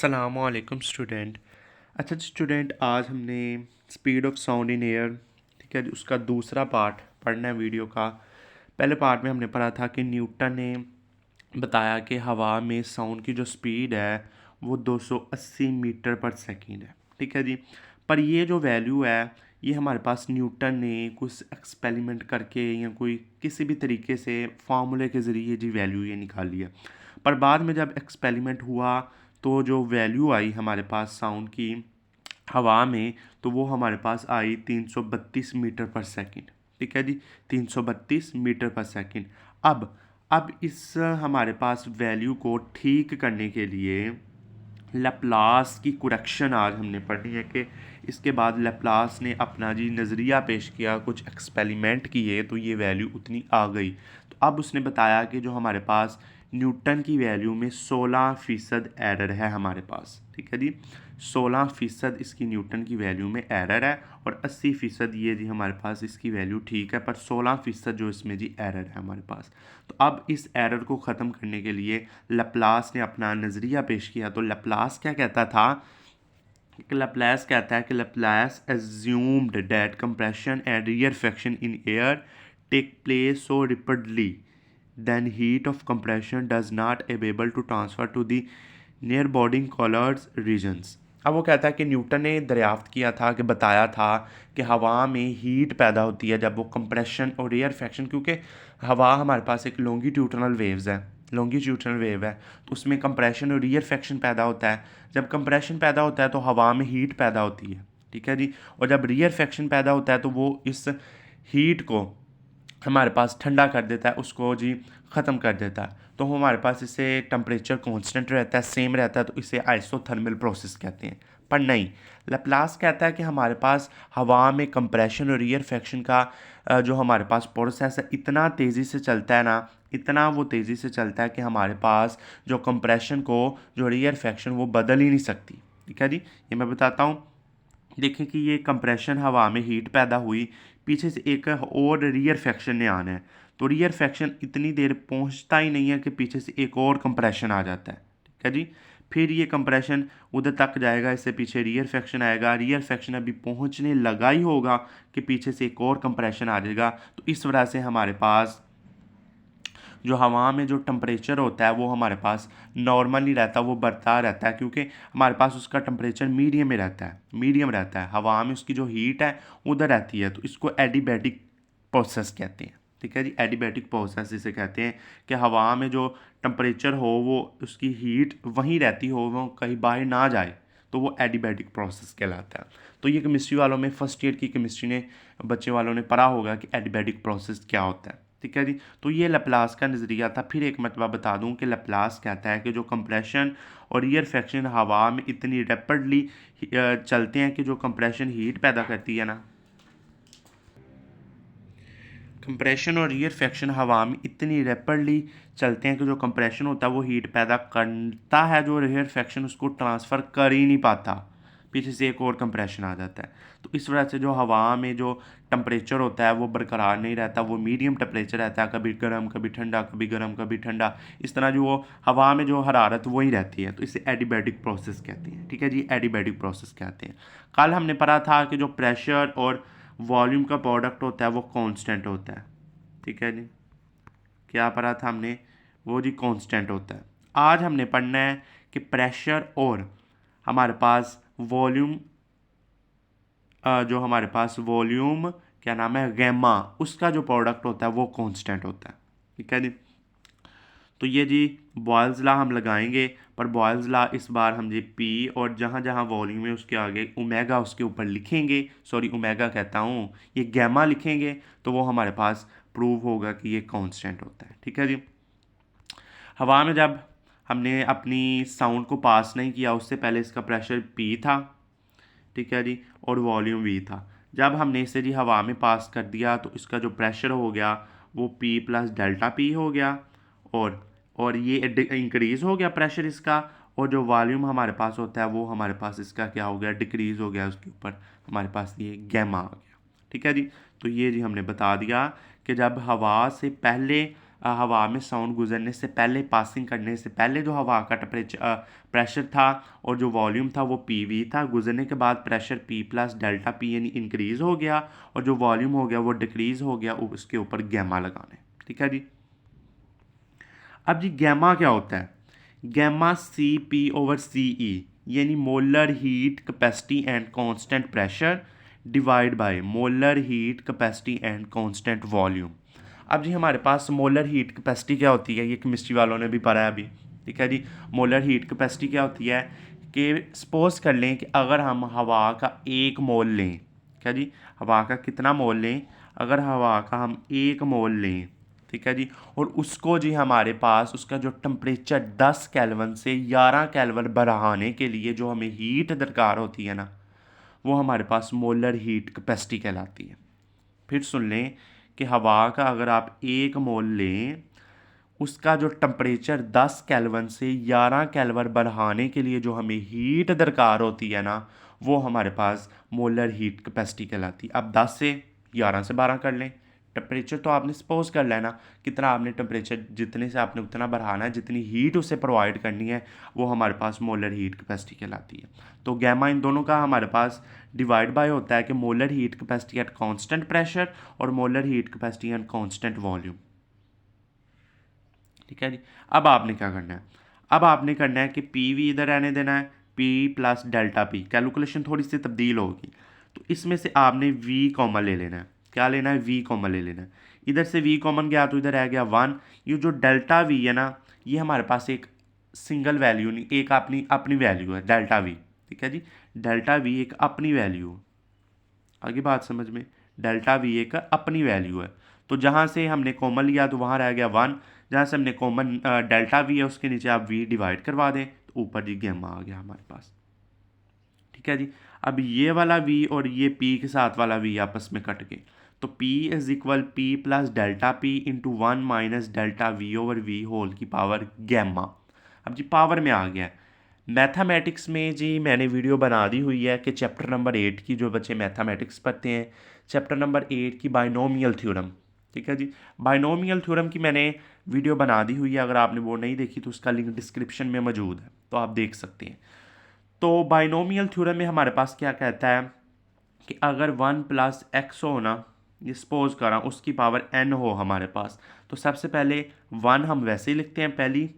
अस्सलामुअलैकुम स्टूडेंट। अच्छा जी स्टूडेंट, आज हमने speed of sound in air, ठीक है जी, उसका दूसरा पार्ट पढ़ना है वीडियो का। पहले पार्ट में हमने पढ़ा था कि न्यूटन ने बताया कि हवा में साउंड की जो स्पीड है वो 280 मीटर पर सेकंड है, ठीक है जी। पर ये जो वैल्यू है ये हमारे पास न्यूटन ने कुछ एक्सपेरिमेंट करके या कोई किसी भी तरीके से फार्मूले के ज़रिए जी वैल्यू ये निकाली है। पर बाद में जब एक्सपेरिमेंट हुआ तो जो वैल्यू आई हमारे पास साउंड की हवा में, तो वो हमारे पास आई 332 मीटर पर सेकंड, ठीक है जी, 332 मीटर पर सेकंड। अब इस हमारे पास वैल्यू को ठीक करने के लिए लैप्लास की करेक्शन आज हमने पढ़नी है कि इसके बाद लैप्लास ने अपना जी नज़रिया पेश किया, कुछ एक्सपेरिमेंट किए तो ये वैल्यू उतनी आ गई। तो अब उसने बताया कि जो हमारे पास न्यूटन की वैल्यू में 16% एरर है हमारे पास, ठीक है जी, 16% इसकी न्यूटन की वैल्यू में एरर है और 80% ये जी हमारे पास इसकी वैल्यू ठीक है, पर 16% जो इसमें जी एरर है हमारे पास। तो अब इस एरर को ख़त्म करने के लिए लैप्लास ने अपना नज़रिया पेश किया। तो लैप्लास क्या कहता था कि लैप्लास कहता है कि Laplace assumed that compression and rarefaction in air take place so repeatedly then heat of compression does not able to transfer to the near body colored regions। अब वो कहता है कि न्यूटन ने दरियाफ्त किया था कि बताया था कि हवा में हीट पैदा होती है जब वो कंप्रेशन और रेयरफेक्शन, क्योंकि हवा हमारे पास एक लॉन्गिट्यूडनल वेव्स है, लॉन्गिट्यूडनल वेव है, तो उसमें कंप्रेशन और रियरफेक्शन पैदा होता है। जब कंप्रेशन पैदा होता है तो हवा में हीट पैदा होती है, ठीक है जी, और जब रियरफेक्शन पैदा होता है तो वो इस हीट को हमारे पास ठंडा कर देता है, उसको जी ख़त्म कर देता है। तो हमारे पास इससे टेम्परेचर कांस्टेंट रहता है, सेम रहता है, तो इसे आइसोथर्मल प्रोसेस कहते हैं। पर नहीं, लैप्लास कहता है कि हमारे पास हवा में कंप्रेशन और रियरफेक्शन का जो हमारे पास प्रोसेस है इतना तेज़ी से चलता है ना, इतना वो तेज़ी से चलता है कि हमारे पास जो कंप्रेशन को जो रियरफेक्शन वो बदल ही नहीं सकती, ठीक है जी। ये मैं बताता हूँ। देखें कि ये कंप्रेशन हवा में हीट पैदा हुई, पीछे से एक और रियर फैक्शन ने आना है, तो रियर फैक्शन इतनी देर पहुंचता ही नहीं है कि पीछे से एक और कंप्रेशन आ जाता है, ठीक है जी। फिर ये कंप्रेशन उधर तक जाएगा, इससे पीछे रियर फैक्शन आएगा, रियर फैक्शन अभी पहुंचने लगा ही होगा कि पीछे से एक और कंप्रेशन आ जाएगा। तो इस वजह से हमारे पास जो हवा में जो टेम्परेचर होता है वो हमारे पास नॉर्मल नहीं रहता, वो बढ़ता रहता है, क्योंकि हमारे पास उसका टेम्परेचर मीडियम में रहता है, मीडियम रहता है, हवा में उसकी जो हीट है उधर रहती है। तो इसको एडिबैटिक प्रोसेस कहते हैं, ठीक है जी, एडिबैटिक प्रोसेस इसे कहते हैं कि हवा में जो टेम्परेचर हो वो उसकी हीट वहीं रहती हो, वो कहीं बाहर ना जाए, तो वो एडिबैटिक प्रोसेस कहलाता है। तो ये केमिस्ट्री वालों में फर्स्ट ईयर की केमिस्ट्री ने बच्चे वालों ने पढ़ा होगा कि एडिबैटिक प्रोसेस क्या होता है, ठीक है जी। तो ये लैप्लास का नज़रिया था। फिर एक मरतबा बता दूं कि लैप्लास कहता है कि जो कंप्रेशन और रियरफेक्शन हवा में इतनी रैपिडली चलते हैं कि जो कंप्रेशन हीट पैदा करती है ना, कंप्रेशन और रियरफेक्शन हवा में इतनी रैपिडली चलते हैं कि जो कंप्रेशन होता है वो हीट पैदा करता है, जो रियरफेक्शन उसको ट्रांसफ़र कर ही नहीं पाता, पीछे से एक और कंप्रेशन आ जाता है। तो इस वजह से जो हवा में जो टेम्परेचर होता है वो बरकरार नहीं रहता, वो मीडियम टेम्परेचर रहता है, कभी गर्म कभी ठंडा, कभी गर्म कभी ठंडा, इस तरह जो वो हवा में जो हरारत वही रहती है। तो इसे एडिबैटिक प्रोसेस कहते हैं, ठीक है जी, एडिबैटिक प्रोसेस कहते हैं। कल हमने पढ़ा था कि जो प्रेशर और वॉल्यूम का प्रोडक्ट होता है वो कांस्टेंट होता है, ठीक है जी, क्या पढ़ा था हमने, वो जी कांस्टेंट होता है। आज हमने पढ़ना है कि प्रेशर और हमारे पास वॉल्यूम, जो हमारे पास वॉल्यूम क्या नाम है गैमा, उसका जो प्रोडक्ट होता है वो कांस्टेंट होता है, ठीक है जी। तो ये जी बॉयल्स लॉ हम लगाएंगे, पर बॉयल्स लॉ इस बार हम जी पी और जहाँ जहाँ वॉल्यूम है उसके आगे ओमेगा उसके ऊपर लिखेंगे, सॉरी ओमेगा कहता हूँ, ये गैमा लिखेंगे, तो वो हमारे पास प्रूव होगा कि ये कांस्टेंट होता है, ठीक है जी। हवा में जब हमने अपनी साउंड को पास नहीं किया उससे पहले इसका प्रेशर पी था, ठीक है जी, और वॉल्यूम वी था। जब हमने इसे जी हवा में पास कर दिया तो इसका जो प्रेशर हो गया वो पी प्लस डेल्टा पी हो गया, और ये इंक्रीज़ हो गया प्रेशर इसका, और जो वॉल्यूम हमारे पास होता है वो हमारे पास इसका क्या हो गया, डिक्रीज़ हो गया, उसके ऊपर हमारे पास ये गैमा आ गया, ठीक है जी। तो ये जी हमने बता दिया कि जब हवा से पहले हवा में साउंड गुजरने से पहले, पासिंग करने से पहले जो हवा का टेम्परेचर प्रेशर था और जो वॉल्यूम था वो पी वी था। गुजरने के बाद pressure P plus delta P यानी इंक्रीज़ हो गया और जो वॉल्यूम हो गया वो डिक्रीज़ हो गया, उसके ऊपर गैमा लगाने। ठीक है जी। अब जी गैमा क्या होता है? गैमा सी पी ओवर सी ई यानी molar heat capacity and constant pressure divide by molar heat capacity and constant volume. अब जी हमारे पास मोलर हीट कैपेसिटी क्या होती है, ये केमिस्ट्री वालों ने भी पढ़ा है अभी। ठीक है जी। मोलर हीट कैपेसिटी क्या होती है कि सपोज कर लें कि अगर हम हवा का 1 मोल लें, क्या जी, हवा का कितना मोल लें, अगर हवा का हम 1 मोल लें, ठीक है जी, और उसको जी हमारे पास उसका जो टेम्परेचर 10 केल्विन से 11 केल्विन बढ़ाने के लिए जो हमें हीट दरकार होती है ना, वो हमारे पास मोलर हीट कैपेसिटी कहलाती है। फिर सुन लें कि हवा का अगर आप 1 मोल लें, उसका जो टेम्परेचर 10 केल्विन से 11 केल्विन बढ़ाने के लिए जो हमें हीट दरकार होती है ना, वो हमारे पास मोलर हीट कैपेसिटी कहलाती है। अब 10 से 11 से 12 कर लें, टेम्परेचर तो आपने सपोज कर लेना कितना आपने टेम्परेचर जितने से आपने उतना बढ़ाना है, जितनी हीट उसे प्रोवाइड करनी है, वो हमारे पास मोलर हीट कैपेसिटी कहलाती है। तो गैमा इन दोनों का हमारे पास डिवाइड बाय होता है कि molar heat capacity at constant pressure और molar heat capacity at constant volume. ठीक है जी। अब आपने क्या करना है? अब आपने करना है कि पी वी इधर रहने देना है, P plus delta P. Calculation थोड़ी सी तब्दील होगी, तो इसमें से आपने वी कॉमन ले लेना है। क्या लेना है? वी कॉमन ले लेना है। इधर से वी कॉमन गया तो इधर रह गया 1। ये जो डेल्टा वी है ना, ये हमारे पास एक सिंगल वैल्यू नहीं, एक अपनी अपनी वैल्यू है डेल्टा वी। ठीक है जी। डेल्टा वी एक अपनी वैल्यू है। आगे बात समझ में? डेल्टा वी एक अपनी वैल्यू है। तो जहाँ से हमने कॉमन लिया तो वहाँ रह गया 1। जहाँ से हमने कॉमन डेल्टा वी है उसके नीचे आप वी डिवाइड करवा दें तो ऊपर जी गैमा आ गया हमारे पास। ठीक है जी। अब ये वाला वी और ये पी के साथ वाला वी आपस में कट गए, तो P is equal P plus delta P into 1 minus delta we over V whole की पावर गैमा। अब जी पावर में आ गया है। मैथमेटिक्स में जी मैंने वीडियो बना दी हुई है कि चैप्टर नंबर 8 की, जो बच्चे मैथमेटिक्स पढ़ते हैं, चैप्टर नंबर 8 की बाइनोमियल थ्योरम। ठीक है जी। बाइनोमियल थ्योरम की मैंने वीडियो बना दी हुई है, अगर आपने वो नहीं देखी तो उसका लिंक डिस्क्रिप्शन में मौजूद है, तो आप देख सकते हैं। तो बाइनोमियल थ्योरम में हमारे पास क्या कहता है कि अगर 1 प्लस एक्स हो ना, ये सपोज करा उसकी पावर n हो हमारे पास, तो सबसे पहले 1 हम वैसे ही लिखते हैं, पहली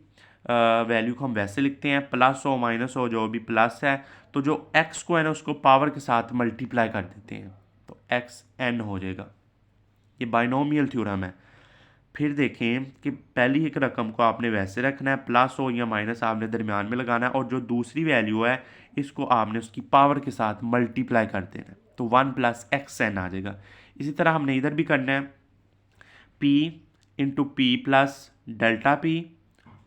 वैल्यू को हम वैसे लिखते हैं, प्लस हो माइनस हो जो भी प्लस है, तो जो x को है ना उसको पावर के साथ मल्टीप्लाई कर देते हैं, तो x n हो जाएगा। ये बाइनोमियल थ्योरम है। फिर देखें कि पहली एक रकम को आपने वैसे रखना है, प्लस हो या माइनस आपने दरमियान में लगाना है, और जो दूसरी वैल्यू है इसको आपने उसकी पावर के साथ मल्टीप्लाई कर देना है, तो 1 प्लस एक्स एन आ जाएगा। इसी तरह हमने इधर भी करना है, P into P plus delta P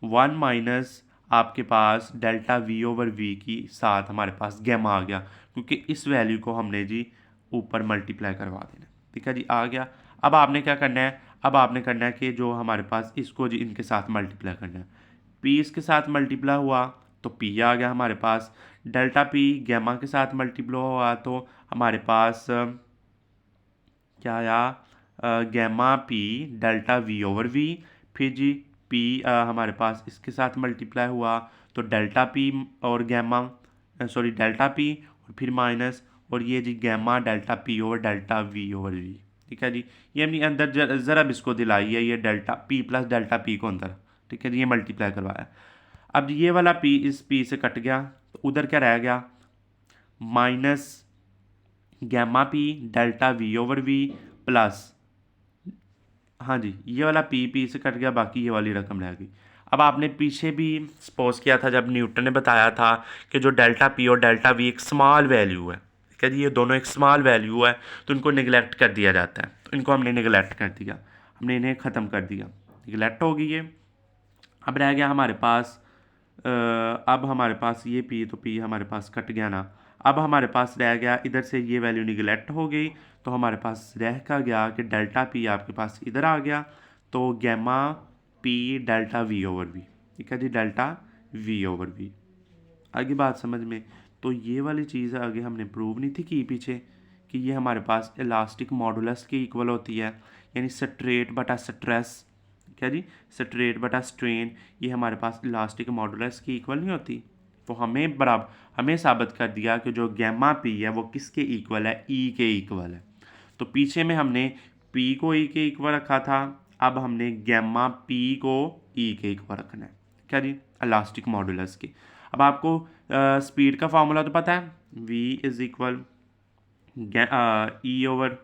1 minus आपके पास डेल्टा वी ओवर वी की साथ हमारे पास गैमा आ गया, क्योंकि इस वैल्यू को हमने जी ऊपर मल्टीप्लाई करवा देना। ठीक है जी, आ गया। अब आपने क्या करना है? अब आपने करना है कि जो हमारे पास इसको जी इनके साथ मल्टीप्लाई करना है। पी इसके साथ मल्टीप्लाई हुआ तो पी आ गया हमारे पास। डेल्टा पी गैमा के साथ मल्टीप्लाई हुआ तो हमारे पास क्या आया? Gamma p delta we over v. फिर जी पी हमारे पास इसके साथ मल्टीप्लाई हुआ तो डेल्टा पी और गैमा, सॉरी डेल्टा पी और फिर माइनस, और ये जी gamma delta P over delta we over we. ठीक है जी। ये हमने अंदर ज़रा भी इसको दिलाई है, ये delta P plus delta P को अंदर। ठीक है जी, ये मल्टीप्लाई करवाया। अब ये वाला पी इस पी से कट गया तो उधर क्या रह गया? Minus gamma p delta we over v plus, हाँ जी, ये वाला पी पी से कट गया, बाकी ये वाली रकम रह गई। अब आपने पीछे भी सपोज किया था जब न्यूटन ने बताया था कि जो डेल्टा पी और डेल्टा वी एक स्मॉल वैल्यू है, ठीक है जी, ये दोनों एक स्मॉल वैल्यू है, तो इनको निगलेक्ट कर दिया जाता है, तो इनको हमने निगलेक्ट कर दिया, हमने इन्हें ख़त्म कर दिया, निगलेक्ट हो गई ये। अब रह गया हमारे पास अब हमारे पास ये पी, तो पी हमारे पास कट गया ना। अब हमारे पास रह गया इधर से ये वैल्यू निगलेक्ट हो गई, तो हमारे पास रह का गया कि डेल्टा पी आपके पास इधर आ गया, तो gamma p delta we over we. ठीक है जी, डेल्टा वी ओवर वी। आगे बात समझ में? तो ये वाली चीज़ आगे हमने प्रूव नहीं थी कि पीछे कि ये हमारे पास इलास्टिक मॉडुलस के इक्वल होती है, यानी स्ट्रेट बटा स्ट्रेस क्या जी, स्ट्रेट बटा स्ट्रेन, ये हमारे पास इलास्टिक मॉडुलस की इक्वल नहीं होती। तो हमें साबित कर दिया कि जो गैमा पी है वो किसके इक्वल है, ई के इक्वल है। तो पीछे में हमने पी को ई के इक्वल रखा था, अब हमने गैमा पी को ई के इक्वल रखना है, क्या जी, इलास्टिक मॉडुलस की। अब आपको स्पीड का फार्मूला तो पता है, v is equal E over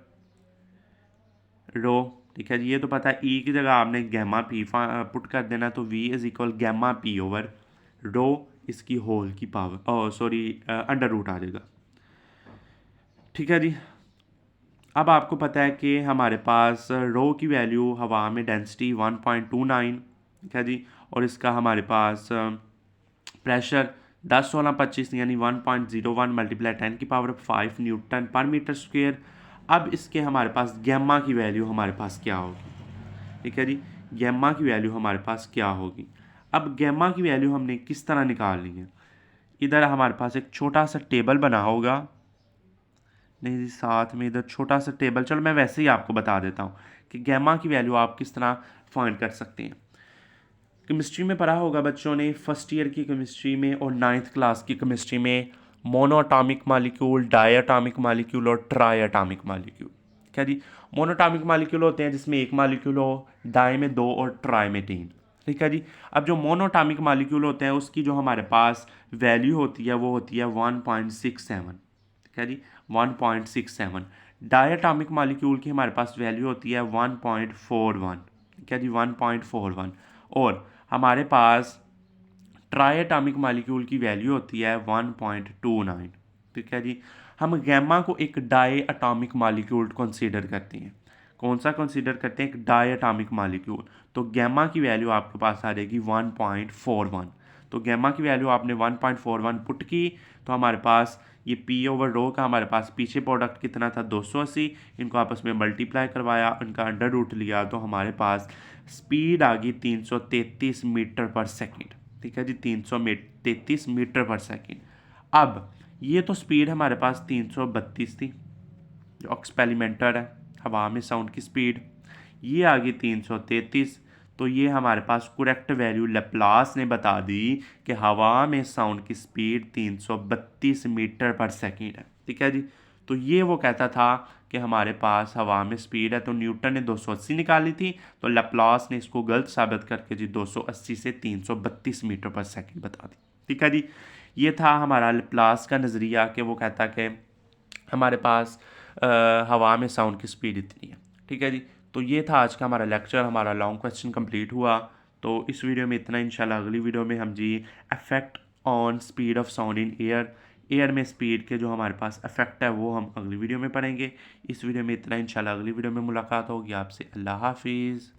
rho, ठीक है जी, ये तो पता है। ई की जगह आपने गैमा पी पुट कर देना, तो v is equal gamma P over rho, इसकी होल की पावर, सॉरी अंडर रूट आ जाएगा, ठीक है जी। अब आपको पता है कि हमारे पास रो की वैल्यू हवा में डेंसिटी 1.29, ठीक है जी, और इसका हमारे पास प्रेशर 10 16 25 यानी 1.01 मल्टीप्लाई 10⁵ न्यूटन पर मीटर स्क्वेयर। अब इसके हमारे पास गैमा की वैल्यू हमारे पास क्या होगी, ठीक है जी, गैमा की वैल्यू हमारे पास क्या होगी। अब गैमा की वैल्यू हमने किस तरह निकालनी है, इधर हमारे पास एक छोटा सा टेबल बना होगा, नहीं जी साथ में इधर छोटा सा टेबल, चलो मैं वैसे ही आपको बता देता हूँ कि गैमा की वैल्यू आप किस तरह फाइंड कर सकते हैं। केमिस्ट्री में पढ़ा होगा बच्चों ने, फर्स्ट ईयर की केमिस्ट्री में और 9th क्लास की केमिस्ट्री में, मोनोअटॉमिक मॉलिक्यूल, डायटॉमिक मॉलिक्यूल और ट्राइएटॉमिक मॉलिक्यूल। क्या जी, मोनोअटॉमिक मॉलिक्यूल होते हैं जिसमें एक मॉलिक्यूल हो, डाई में 2 और ट्राई में 3, ठीक है जी। अब जो मोनोअटॉमिक मॉलिक्यूल होते हैं उसकी जो हमारे पास वैल्यू होती है वो होती है 1.67, ठीक है जी, 1.67। डायटॉमिक मॉलिक्यूल की हमारे पास वैल्यू होती है 1.41, ठीक है जी, 1.41। और हमारे पास ट्राई एटॉमिक मॉलिक्यूल की वैल्यू होती है 1.29, ठीक है जी। हम गैमा को एक डाई एटॉमिक मॉलिक्यूल कंसीडर करते हैं, कौन सा कंसीडर करते हैं, एक डाई एटॉमिक मॉलिक्यूल। तो गैमा की वैल्यू आपके पास आ जाएगी 1.41। तो गैमा की वैल्यू आपने 1.41 पुट की, तो हमारे पास ये पी ओवर रो का हमारे पास पीछे प्रोडक्ट कितना था 280, इनको आपस में मल्टीप्लाई करवाया, इनका अंडर रूट लिया, तो हमारे पास स्पीड आ गई 333 मीटर पर सेकेंड, ठीक है जी, 333 मीटर पर सेकेंड। अब ये तो स्पीड हमारे पास 332 थी जो एक्सपेरिमेंटर है, हवा में साउंड की स्पीड, ये आ गई 333। तो ये हमारे पास करेक्ट वैल्यू लेप्लास ने बता दी कि हवा में साउंड की स्पीड 332 मीटर पर सेकेंड है, ठीक है जी। तो ये वो कहता था कि हमारे पास हवा में स्पीड है, तो न्यूटन ने 280 निकाली थी, तो लेप्लास ने इसको गलत साबित करके जी 280 से 332 मीटर पर सेकेंड बता दी, ठीक है जी। ये था हमारा लेप्लास का नज़रिया कि वो कहता कि हमारे पास हवा में साउंड की स्पीड इतनी है, ठीक है जी। तो ये था आज का हमारा लेक्चर, हमारा लॉन्ग क्वेश्चन कंप्लीट हुआ। तो इस वीडियो में इतना, इंशाल्लाह अगली वीडियो में हम जी effect on speed of sound in air में स्पीड के जो हमारे पास इफेक्ट है वो हम अगली वीडियो में पढ़ेंगे। इस वीडियो में इतना, इंशाल्लाह अगली वीडियो में मुलाकात होगी आपसे। अल्लाह हाफिज़।